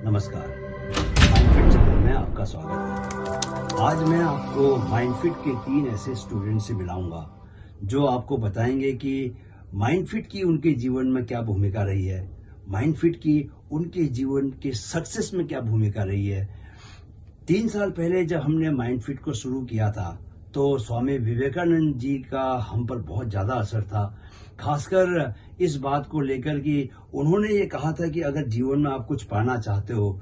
नमस्कार, माइंडफिट चैनल में आपका स्वागत है। आज मैं आपको माइंडफिट के 3 ऐसे स्टूडेंट से मिलाऊंगा जो आपको बताएंगे कि माइंडफिट की उनके जीवन में क्या भूमिका रही है, माइंडफिट की उनके जीवन के सक्सेस में क्या भूमिका रही है। 3 साल पहले जब हमने माइंडफिट को शुरू किया था तो स्वामी विवेकानंद जी का हम पर बहुत ज्यादा असर था, खासकर इस बात को लेकर कि उन्होंने ये कहा था कि अगर जीवन में आप कुछ पाना चाहते हो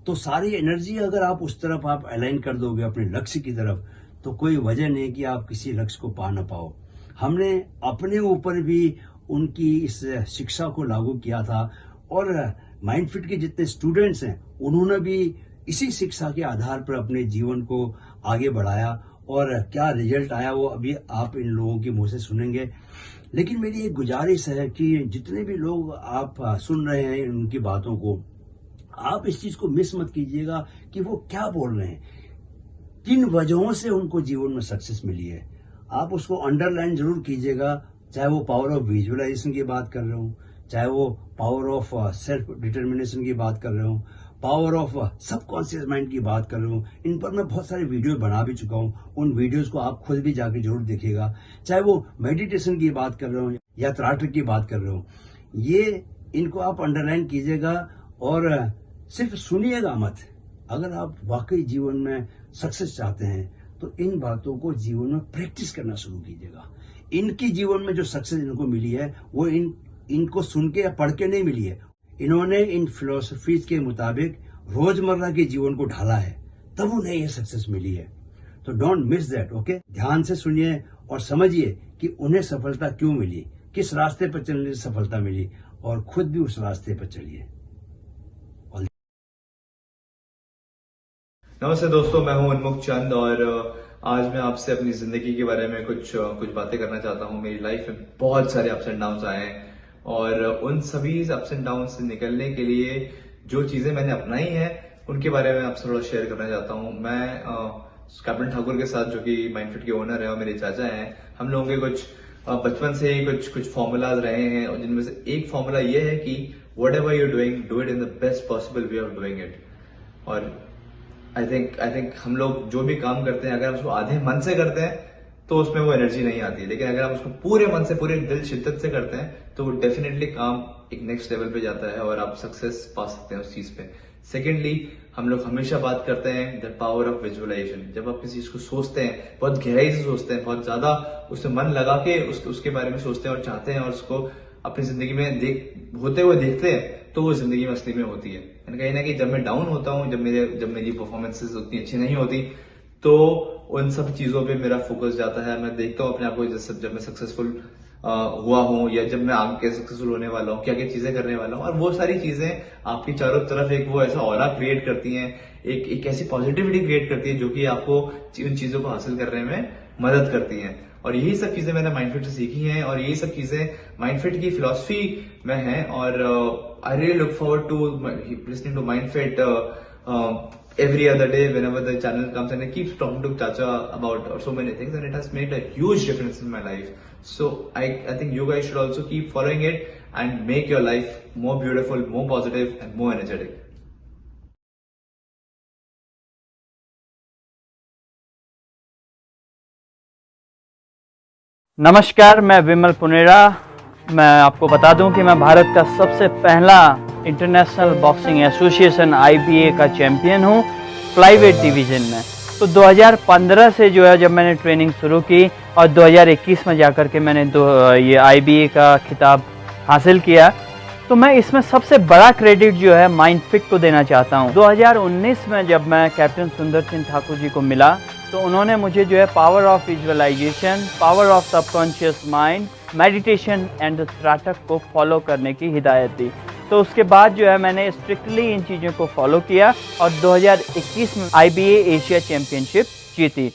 तो सारी एनर्जी अगर आप उस तरफ आप अलाइन कर दोगे अपने लक्ष्य की तरफ, तो कोई वजह नहीं कि आप किसी लक्ष्य को पा ना पाओ। हमने अपने ऊपर भी उनकी इस शिक्षा को लागू किया था और माइंडफिट के जितने स्टूडेंट्स हैं उन्होंने भी इसी शिक्षा के आधार पर अपने जीवन को आगे बढ़ाया और क्या रिजल्ट आया वो अभी आप इन लोगों के मुंह से सुनेंगे। लेकिन मेरी एक गुजारिश है कि जितने भी लोग आप सुन रहे हैं उनकी बातों को, आप इस चीज को मिस मत कीजिएगा कि वो क्या बोल रहे हैं, किन वजहों से उनको जीवन में सक्सेस मिली है। आप उसको अंडरलाइन जरूर कीजिएगा, चाहे वो पावर ऑफ विजुअलाइजेशन की बात कर रहे हो, चाहे वो पावर ऑफ सेल्फ डिटर्मिनेशन की बात कर रहे हो, पावर ऑफ सबकॉन्शियस माइंड की बात कर रहा हूँ। इन पर मैं बहुत सारे वीडियो बना भी चुका हूँ, उन वीडियोस को आप खुद भी जाके जरूर देखिएगा। चाहे वो मेडिटेशन की बात कर रहे हो या त्राटक की बात कर रहे हो, ये इनको आप अंडरलाइन कीजिएगा और सिर्फ सुनिएगा मत। अगर आप वाकई जीवन में सक्सेस चाहते हैं तो इन बातों को जीवन में प्रैक्टिस करना शुरू कीजिएगा। इनकी जीवन में जो सक्सेस इनको मिली है वो इनको सुन के या पढ़ के नहीं मिली है, इन्होंने इन फिलोसफीज के मुताबिक रोजमर्रा के जीवन को ढाला है, तब उन्हें ये सक्सेस मिली है। तो डोंट मिस दैट, ओके। ध्यान से सुनिए और समझिए कि उन्हें सफलता क्यों मिली, किस रास्ते पर चलने से सफलता मिली, और खुद भी उस रास्ते पर चलिए। नमस्ते दोस्तों, मैं हूं उन्मुख चंद और आज मैं आपसे अपनी जिंदगी के बारे में कुछ बातें करना चाहता हूं। मेरी लाइफ में बहुत सारे अप्स एंड डाउन्स आए हैं और उन सभी अप्स एंड डाउन से निकलने के लिए जो चीजें मैंने अपनाई हैं उनके बारे में आपसे थोड़ा शेयर करना चाहता हूं। मैं कैप्टन ठाकुर के साथ, जो कि माइंडफिट के ओनर है और मेरे चाचा हैं, हम लोगों के कुछ बचपन से ही कुछ फॉर्मूलाज रहे हैं और जिनमें से एक फॉर्मूला ये है कि what ever you're doing, do it in the best possible way of doing it. और आई थिंक हम लोग जो भी काम करते हैं, अगर हम उसको आधे मन से करते हैं तो उसमें वो एनर्जी नहीं आती, लेकिन अगर हम उसको पूरे मन से, पूरे दिल शिद्दत से करते हैं तो वो डेफिनेटली काम एक नेक्स्ट लेवल पे जाता है और आप सक्सेस पा सकते हैं उस चीज पे। सेकेंडली, हम लोग हमेशा बात करते हैं द पावर ऑफ विजुअलाइजेशन। जब आप किसी चीज को सोचते हैं, बहुत गहराई से सोचते हैं, बहुत ज्यादा उसमें मन लगा के उसके बारे में सोचते हैं और चाहते हैं और उसको अपनी जिंदगी में होते हुए देखते हैं, तो वो जिंदगी में असली में होती है। कहीं ना कहीं जब मैं डाउन होता हूँ, जब मेरी परफॉर्मेंसेस उतनी अच्छी नहीं होती, तो उन सब चीजों पे मेरा फोकस जाता है। मैं देखता हूँ अपने आप को, जब मैं सक्सेसफुल हुआ हूँ या जब मैं आगे सक्सेसफुल होने वाला हूँ, क्या क्या चीजें करने वाला हूँ, और वो सारी चीजें आपकी चारों तरफ एक वो ऐसा ऑरा क्रिएट करती हैं, एक ऐसी पॉजिटिविटी क्रिएट करती है जो कि आपको उन चीजों को हासिल करने में मदद करती हैं। और यही सब चीजें मैंने माइंडफिट से सीखी हैं और यही सब चीजें माइंडफिट की फिलॉसफी में हैं। और I really look forward to listening to Mindfit every other day whenever the channel comes, and I keep talking to Chacha about so many things, and it has made a huge difference in my life. So I think you guys should also keep following it and make your life more beautiful, more positive and more energetic. नमस्कार, मैं विमल पुनेरा। मैं आपको बता दूं कि मैं भारत का सबसे पहला इंटरनेशनल बॉक्सिंग एसोसिएशन IBA का चैंपियन हूं, फ्लाईवेट डिवीज़न में। तो 2015 से जो है जब मैंने ट्रेनिंग शुरू की और 2021 में जाकर के मैंने ये IBA का खिताब हासिल किया, तो मैं इसमें सबसे बड़ा क्रेडिट जो है माइंडफिट को देना चाहता हूं। 2019 में जब मैं कैप्टन सुंदर सिंह ठाकुर जी को मिला तो उन्होंने मुझे जो है power of visualisation, power of subconscious mind, meditation and trataka को फॉलो करने की हिदायत दी। तो उसके बाद जो है मैंने स्ट्रिक्टली इन चीज़ों को फॉलो किया और 2021 में IBA एशिया चैंपियनशिप जीती।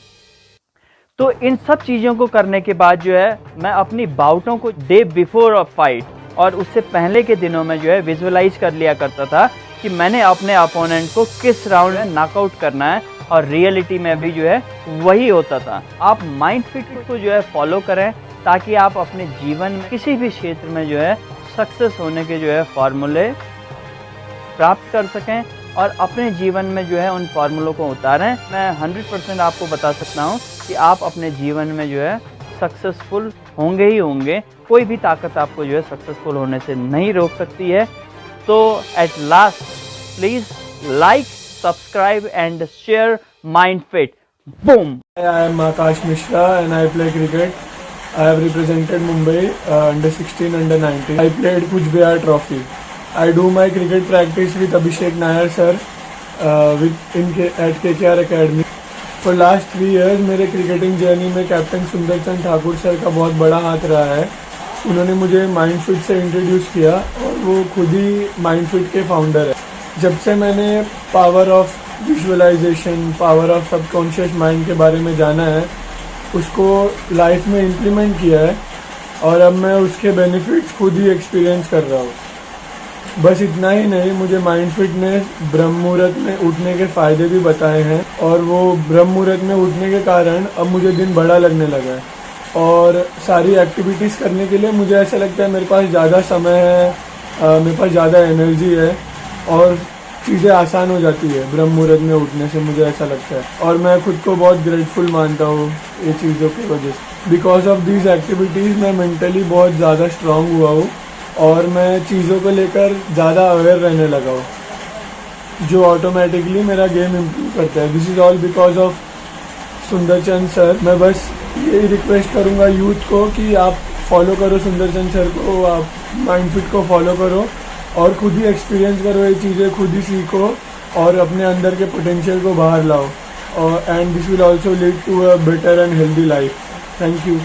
तो इन सब चीज़ों को करने के बाद जो है मैं अपनी बाउटों को डे बिफोर ऑफ फाइट और उससे पहले के दिनों में जो है विजुअलाइज कर लिया करता था कि मैंने अपने अपोनेंट को किस राउंड में नॉकआउट करना है, और रियलिटी में भी जो है वही होता था। आप माइंडफिट को जो है फॉलो करें ताकि आप अपने जीवन में किसी भी क्षेत्र में जो है सक्सेस होने के जो है फॉर्मूले प्राप्त कर सकें और अपने जीवन में जो है उन फार्मूलों को उतारें। मैं 100% आपको बता सकता हूँ कि आप अपने जीवन में जो है सक्सेसफुल होंगे ही होंगे। कोई भी ताकत आपको जो है सक्सेसफुल होने से नहीं रोक सकती है। तो at last please like, subscribe and share Mindfit. Boom! I am Akash Mishra and I play cricket. I have represented Mumbai under 16, under 19. I played Kuch Bihar Trophy. I do my cricket practice with Abhishek Nair sir at KKR Academy. For last 3 years मेरे cricketing journey में captain सुंदर Chand Thakur sir का बहुत बड़ा हाथ रहा है। उन्होंने मुझे माइंडफिट से इंट्रोड्यूस किया और वो खुद ही माइंडफिट के फाउंडर है। जब से मैंने power of visualisation, power of subconscious mind के बारे में जाना है, उसको लाइफ में इम्प्लीमेंट किया है और अब मैं उसके बेनिफिट्स खुद ही एक्सपीरियंस कर रहा हूँ। बस इतना ही नहीं, मुझे माइंडफिट ने ब्रह्म मुहूर्त में उठने के फ़ायदे भी बताए हैं और वो ब्रह्म मुहूर्त में उठने के कारण अब मुझे दिन बड़ा लगने लगा है और सारी एक्टिविटीज़ करने के लिए मुझे ऐसा लगता है मेरे पास ज़्यादा समय है, मेरे पास ज़्यादा एनर्जी है और चीज़ें आसान हो जाती है ब्रह्म मुहूर्त में उठने से, मुझे ऐसा लगता है। और मैं खुद को बहुत ग्रेटफुल मानता हूँ ये चीज़ों की वजह से। बिकॉज ऑफ दीज एक्टिविटीज़ मैं मेंटली बहुत ज़्यादा स्ट्रांग हुआ हूँ और मैं चीज़ों को लेकर ज़्यादा अवेयर रहने लगा हूँ, जो ऑटोमेटिकली मेरा गेम इम्प्रूव करता है। This is all because of सुंदर चंद सर। मैं बस यही रिक्वेस्ट करूँगा यूथ को कि आप फॉलो करो सुंदर चंद सर को, आप माइंडफिट को फॉलो करो और खुद ही एक्सपीरियंस करो, ये चीज़ें खुद ही सीखो और अपने अंदर के पोटेंशियल को बाहर लाओ और and this will also lead to a better and healthy life. Thank you.